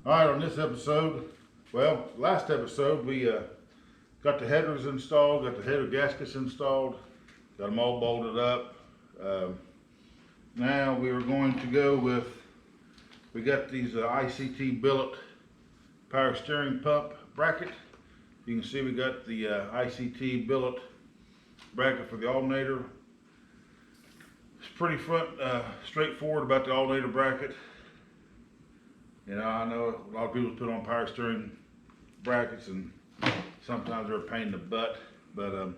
Alright, on this episode, well, last episode we got the headers installed, got the header gaskets installed, got them all bolted up. Now we are going to go with, we got these ICT billet power steering pump bracket. You can see we got the ICT billet bracket for the alternator. It's pretty straightforward about the alternator bracket. You know, I know a lot of people put on power steering brackets and sometimes they're a pain in the butt, but I'm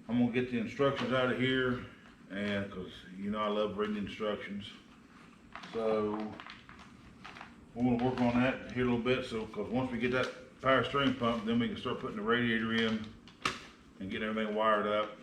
gonna get the instructions out of here, and because you know I love reading instructions, so we're gonna work on that here a little bit. So, because once we get that power steering pump, then we can start putting the radiator in and getting everything wired up.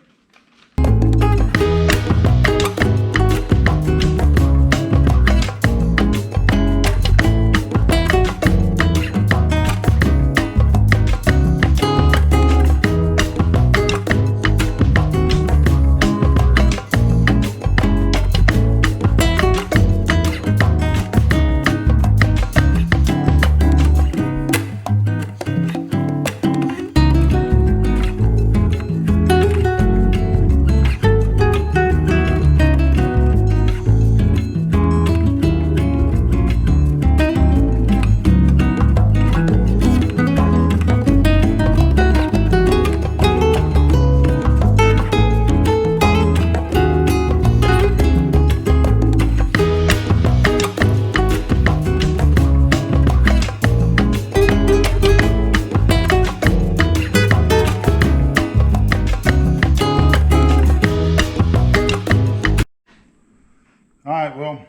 Alright, well,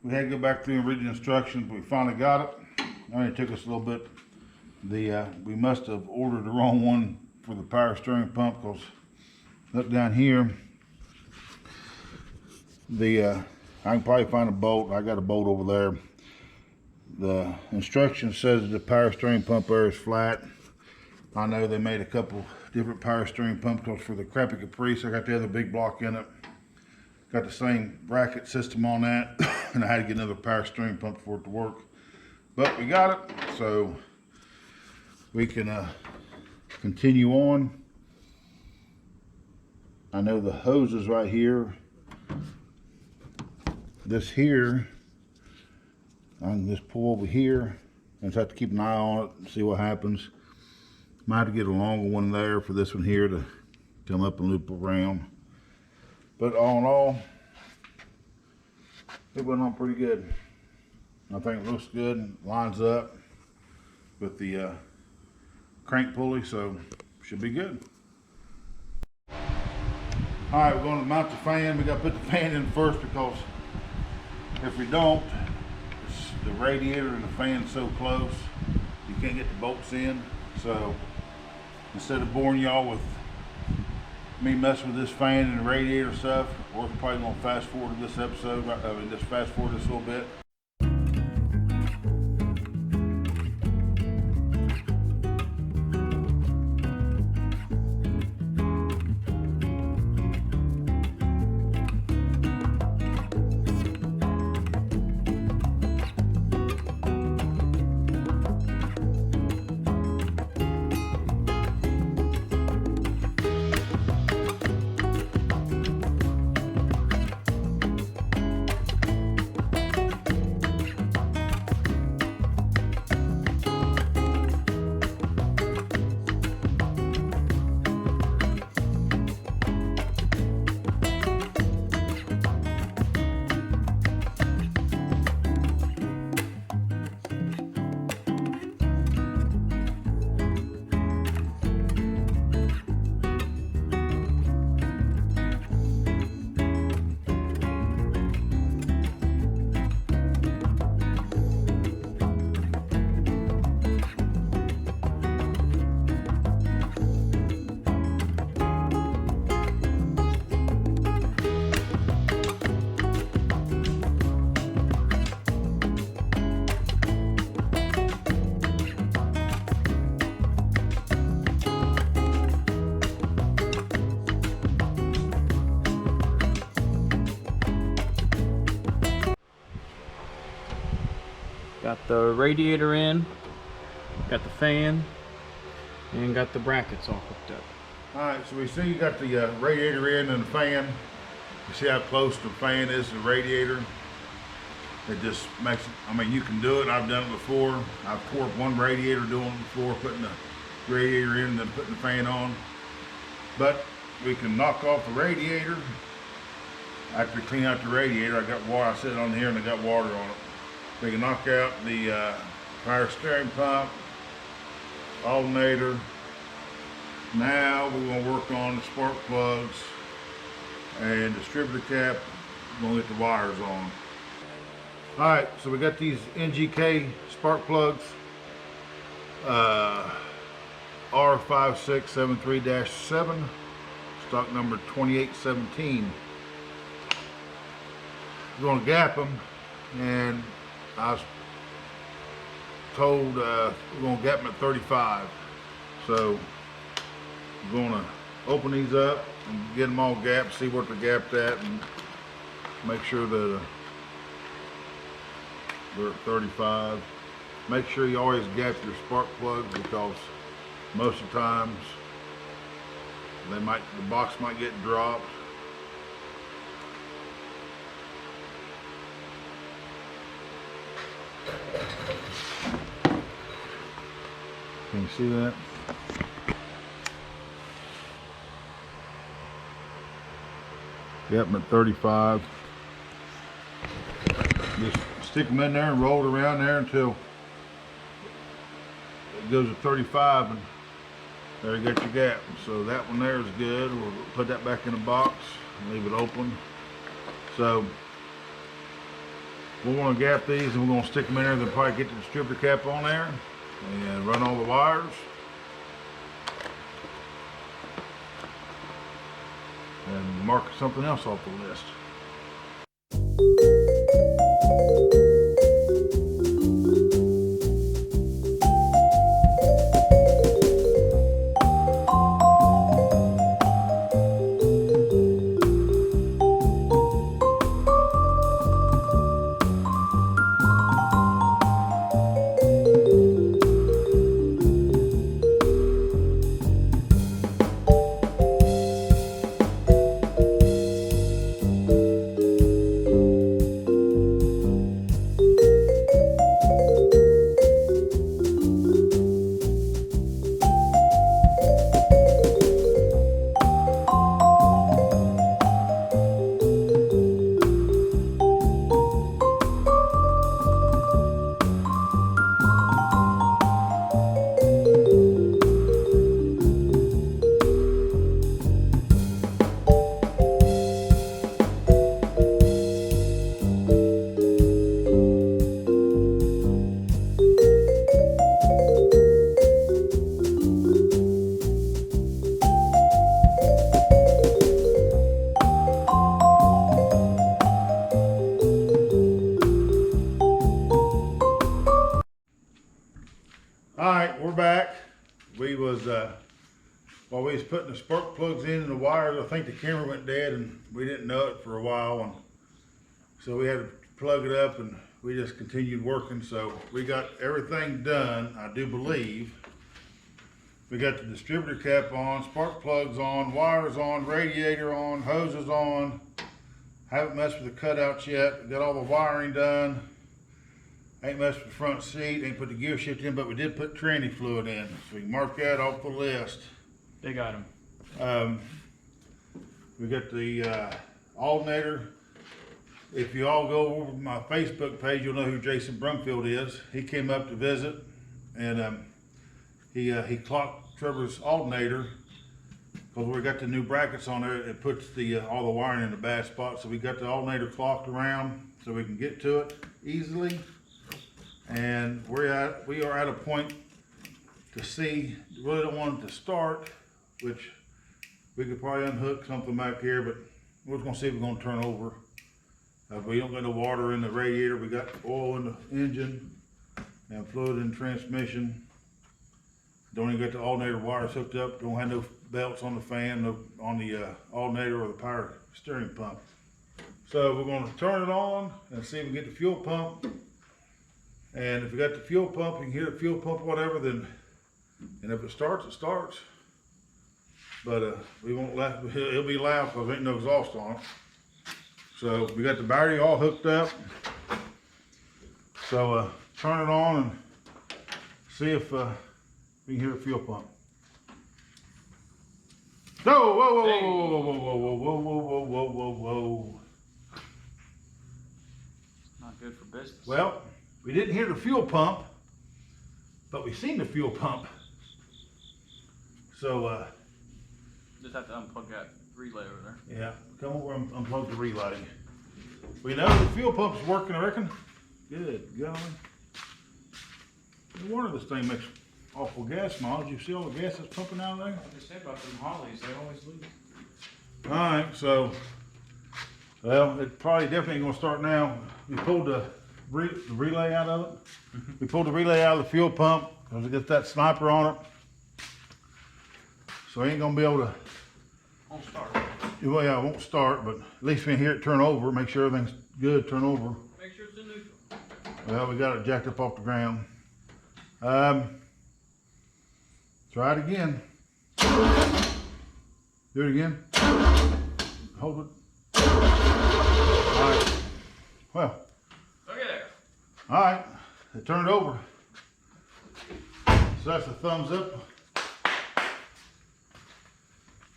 we had to go back through and read the instructions, but we finally got it. It only took us a little bit. We must have ordered the wrong one for the power steering pump, because look down here, I can probably find a bolt. I got a bolt over there. The instruction says that the power steering pump there is flat. I know they made a couple different power steering pump, because for the crappy Caprice, I got the other big block in it. Got the same bracket system on that, and I had to get another power steering pump for it to work. But we got it, so we can continue on. I know the hose is right here. This here, I can just pull over here. I just have to keep an eye on it and see what happens. Might have to get a longer one there for this one here to come up and loop around. But all in all, it went on pretty good. I think it looks good and lines up with the crank pulley, so should be good. Alright, we're going to mount the fan. We got to put the fan in first, because if we don't, the radiator and the fan's so close, you can't get the bolts in. So instead of boring y'all with me messing with this fan and the radiator stuff, we're probably going to fast forward this episode. Just fast forward this a little bit. Got the radiator in, got the fan, and got the brackets all hooked up. Alright, so we see you got the radiator in and the fan. You see how close the fan is to the radiator? It just makes it, I mean, you can do it. I've done it before. I've tore up one radiator doing it before, putting the radiator in and then putting the fan on. But we can knock off the radiator. After we clean out the radiator, I got water, I set it on here and I got water on it. We can knock out the power steering pump, alternator. Now we're going to work on the spark plugs and distributor cap. We're going to get the wires on. Alright, so we got these NGK spark plugs, R5673-7, stock number 2817. We're going to gap them, and I was told we're going to gap them at 35. So we're going to open these up and get them all gapped, see what they're gapped at, and make sure that we're at 35. Make sure you always gap your spark plugs, because most of the times the box might get dropped. Can you see that? Yep, I'm at 35. Just stick them in there and roll it around there until it goes to 35, and there you got your gap. So that one there is good. We'll put that back in the box and leave it open. So we're going to gap these and we're going to stick them in there, then probably get the distributor cap on there and run all the wires. And mark something else off the list. Alright, we're back. While we was putting the spark plugs in and the wires, I think the camera went dead and we didn't know it for a while, and so we had to plug it up and we just continued working. So we got everything done, I do believe. We got the distributor cap on, spark plugs on, wires on, radiator on, hoses on. Haven't messed with the cutouts yet. Got all the wiring done. Ain't messed with the front seat, ain't put the gear shift in, but we did put tranny fluid in. So we can mark that off the list. Big item. We got the alternator. If you all go over my Facebook page, you'll know who Jason Brumfield is. He came up to visit, and he clocked Trevor's alternator, because we got the new brackets on there. It puts all the wiring in the bad spot. So we got the alternator clocked around so we can get to it easily. And we are at a point to see, really don't want it to start, which we could probably unhook something back here, but we're just gonna see if we're gonna turn over. We don't got no water in the radiator. We got oil in the engine and fluid in the transmission. Don't even got the alternator wires hooked up. Don't have no belts on the fan, no on the alternator or the power steering pump. So we're gonna turn it on and see if we can get the fuel pump And if you got the fuel pump, you can hear the fuel pump, whatever, then, and if it starts, it starts. But we won't let, it'll be loud because there ain't no exhaust on it. So we got the battery all hooked up. So turn it on and see if we can hear the fuel pump. Whoa, whoa, whoa, whoa, whoa, whoa, whoa, whoa, whoa, whoa, whoa, whoa. Not good for business. Well, we didn't hear the fuel pump, but we seen the fuel pump. So just have to unplug that relay over there. yeah, come over and unplug the relay. We know the fuel pump's working, I reckon. Good golly. No wonder this thing makes awful gas mileage. You see all the gas that's pumping out of there? Like I said about them Hollies, they always lose. Alright, so, well, it probably definitely ain't gonna start now. We pulled the relay out of it. We pulled the relay out of the fuel pump because it gets that sniper on it. So it ain't gonna be able to. Won't start. Well, yeah, it won't start, but at least we can hear it turn over, make sure everything's good, turn over. Make sure it's in neutral. Well, we got it jacked up off the ground. Try it again. Do it again. Hold it. All right. Well. Look at there. All right. It turned over. So that's a thumbs up.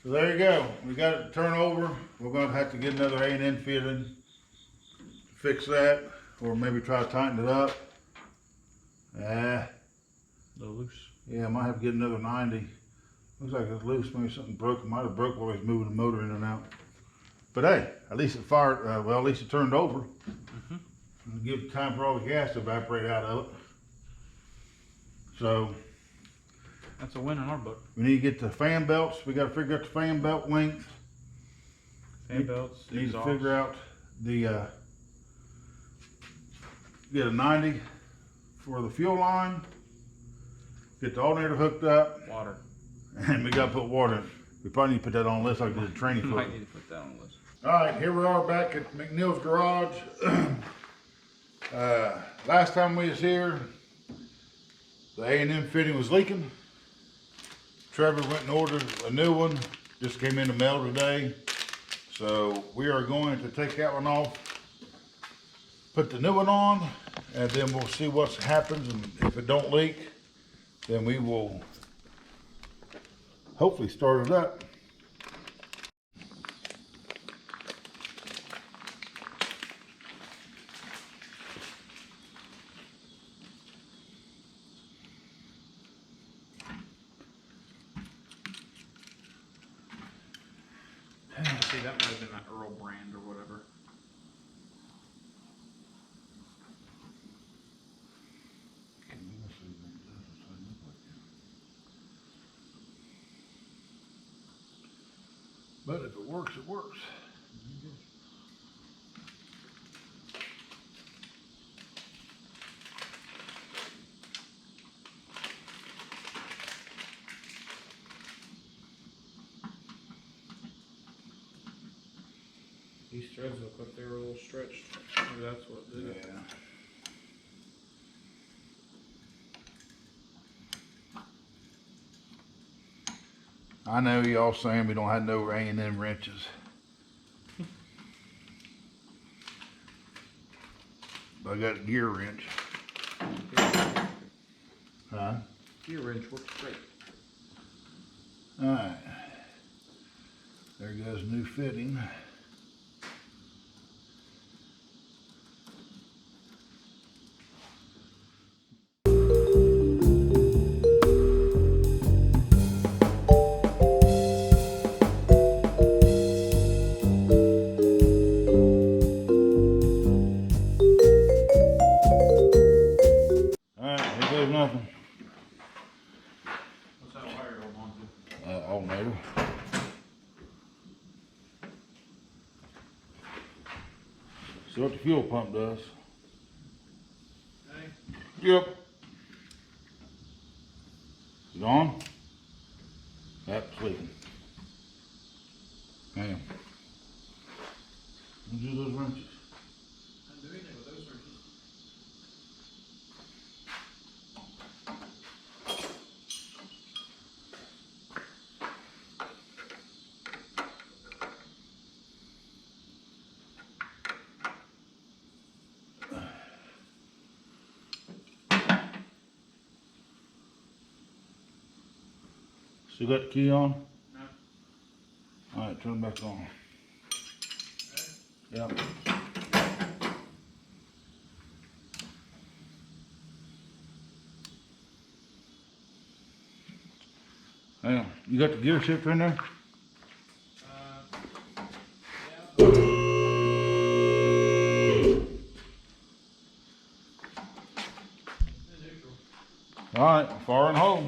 So there you go. We got it to turn over. We're going to have to get another A&N fitted. Fix that. Or maybe try to tighten it up. A little loose. Yeah, I might have to get another 90. Looks like it's loose. Maybe something broke. It might have broke while I was moving the motor in and out. But hey, at least it fired. Well, at least it turned over. And give time for all the gas to evaporate out of it. So That's a win in our book. we need to get the fan belts. We got to figure out the fan belt length. Fan belts, Need to exhaust. figure out the get a 90 for the fuel line. Get the alternator hooked up. Water. And we got to put water in. We probably need to put that on the list like we did the training Might for. need to put that on the list. All right, here we are back at McNeil's garage. Last time we was here, the A&M fitting was leaking. Trevor went and ordered a new one. Just came in the mail today. So we are going to take that one off, put the new one on, and then we'll see what happens. And if it don't leak, then we will hopefully start it up. See, that might have been that Earl brand or whatever. But if it works, it works. These threads look like they were a little stretched. Maybe that's what did it. Yeah. I know y'all saying we don't have no A&M wrenches. But I got a gear wrench. Huh? Gear wrench works great. Alright. There goes new fitting. Nothing. What's that wire going on to? Alternator. See what the fuel pump does. Okay. Yep. Is it on? That's sleeping. Damn. What'd you do those wrenches? I didn't do anything with those wrenches. Still got the key on? No. Alright, turn it back on. Yep. Hang on. You got the gear shifter in there? Alright, fire and hold.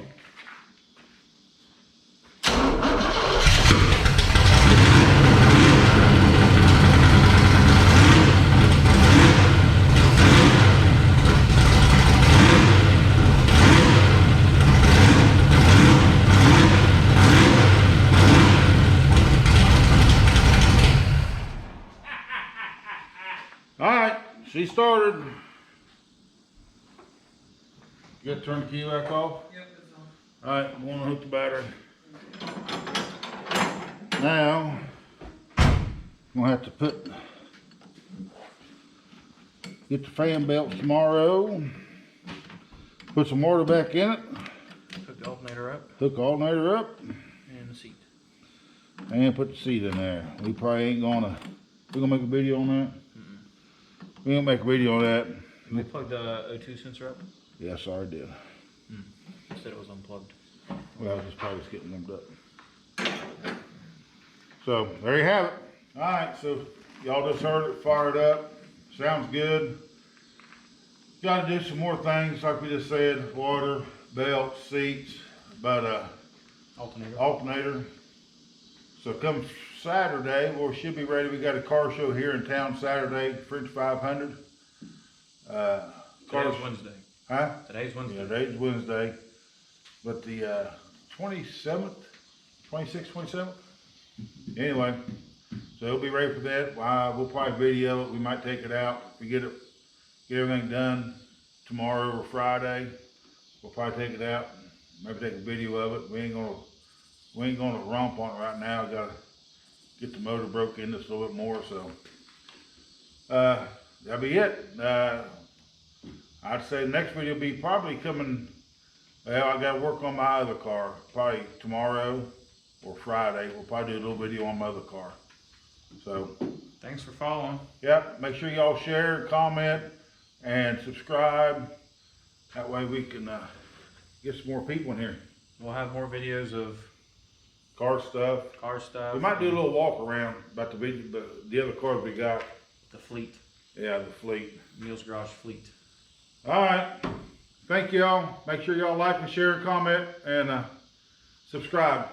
Alright, she started. You got to turn the key back off? Yep, it's on. Alright, I'm going to hook the battery. Now, I'm going to have to get the fan belts tomorrow. Put some water back in it. Hook the alternator up. Hook the alternator up. And the seat. And put the seat in there. We probably ain't gonna, we gonna make a video on that? We ain't gonna make a video on that. Did we plug the O2 sensor up? Yes, I did. Said it was unplugged. Well, it's probably just getting warmed up. So, there you have it. Alright, so y'all just heard it fired up. Sounds good. Gotta do some more things, like we just said. Water, belts, seats, but alternator. So come Saturday, we should be ready. We got a car show here in town Saturday, French 500. Today's Wednesday. Huh? Today's Wednesday. Yeah, today's Wednesday. But the 27th, 26th, 27th? Anyway, so we'll be ready for that. We'll probably video it. We might take it out. If we get everything done tomorrow or Friday, we'll probably take it out. Maybe take a video of it. We ain't gonna romp on it right now. Gotta get the motor broke in just a little bit more, so that'll be it. I'd say the next video will be probably coming. Well, I gotta work on my other car. Probably tomorrow or Friday. We'll probably do a little video on my other car. So Thanks for following. yep, make sure y'all share, comment, and subscribe. That way we can get some more people in here. We'll have more videos of Car stuff. car stuff. We might do a little walk around about the other cars we got. The fleet. Yeah, the fleet. Neil's Garage fleet. All right. Thank y'all. Make sure y'all like and share and comment and subscribe.